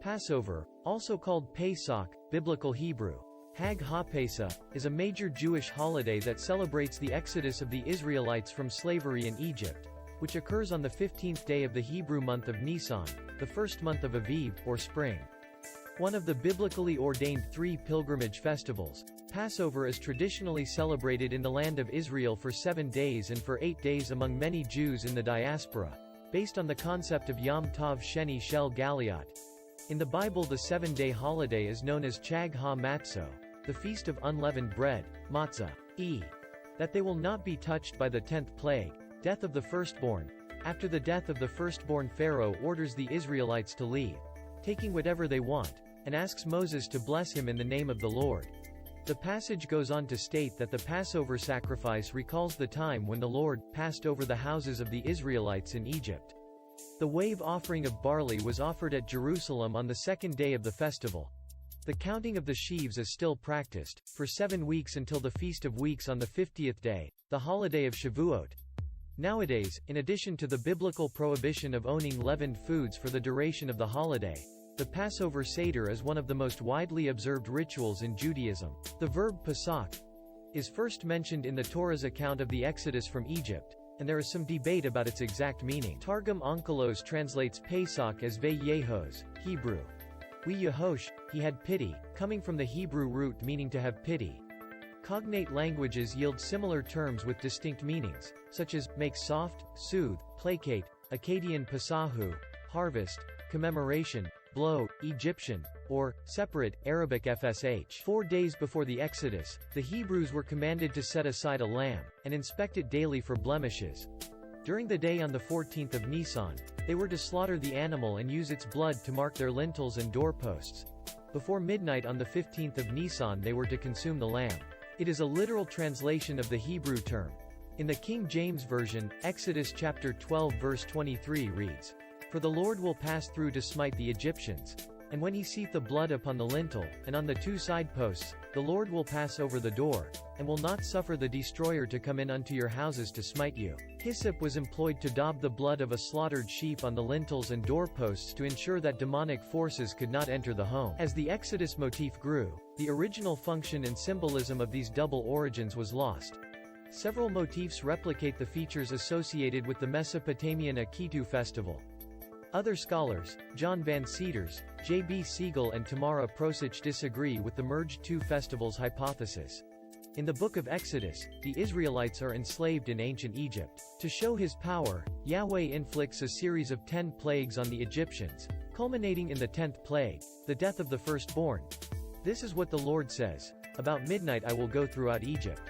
Passover, also called Pesach, Biblical Hebrew, Chag HaPesaḥ, is a major Jewish holiday that celebrates the exodus of the Israelites from slavery in Egypt, which occurs on the 15th day of the Hebrew month of Nisan, the first month of Aviv, or spring. One of the biblically ordained 3 pilgrimage festivals, Passover is traditionally celebrated in the land of Israel for 7 days and for 8 days among many Jews in the Diaspora, based on the concept of Yom Tov Sheni shel galuyot. In the Bible, the 7-day holiday is known as Chag HaMatzot, the Feast of Unleavened Bread, matzoh, that they will not be touched by the 10th plague, death of the firstborn. After the death of the firstborn, Pharaoh orders the Israelites to leave, taking whatever they want, and asks Moses to bless him in the name of the Lord. The passage goes on to state that the Passover sacrifice recalls the time when the Lord passed over the houses of the Israelites in Egypt. The wave offering of barley was offered at Jerusalem on the 2nd day of the festival. The counting of the sheaves is still practiced, for 7 weeks until the Feast of Weeks on the 50th day, the holiday of Shavuot. Nowadays, in addition to the biblical prohibition of owning leavened foods for the duration of the holiday, the Passover Seder is one of the most widely observed rituals in Judaism. The verb ʻpɛsɑːx is first mentioned in the Torah's account of the Exodus from Egypt, and there is some debate about its exact meaning. Targum Onkelos translates Pesach as Ve-Yehos, Hebrew, we Yehosh, he had pity, coming from the Hebrew root meaning to have pity. Cognate languages yield similar terms with distinct meanings, such as make soft, soothe, placate, Akkadian ʻpɛsɑḥu, harvest, commemoration, blow, Egyptian, or separate, Arabic fsh. 4 days before the Exodus, the Hebrews were commanded to set aside a lamb, and inspect it daily for blemishes. During the day on the 14th of Nisan, they were to slaughter the animal and use its blood to mark their lintels and doorposts. Before midnight on the 15th of Nisan they were to consume the lamb. It is a literal translation of the Hebrew term. In the King James Version, Exodus chapter 12 verse 23 reads, "For the Lord will pass through to smite the Egyptians. And when he seeth the blood upon the lintel, and on the 2 side posts, the Lord will pass over the door, and will not suffer the destroyer to come in unto your houses to smite you." Hyssop was employed to daub the blood of a slaughtered sheep on the lintels and doorposts to ensure that demonic forces could not enter the home. As the Exodus motif grew, the original function and symbolism of these double origins was lost. Several motifs replicate the features associated with the Mesopotamian Akitu festival. Other scholars, John Van Seters, J.B. Siegel and Tamara Prosich, disagree with the merged 2 festivals hypothesis. In the book of Exodus, the Israelites are enslaved in ancient Egypt. To show his power, Yahweh inflicts a series of 10 plagues on the Egyptians, culminating in the 10th plague, the death of the firstborn. This is what the Lord says, "About midnight I will go throughout Egypt.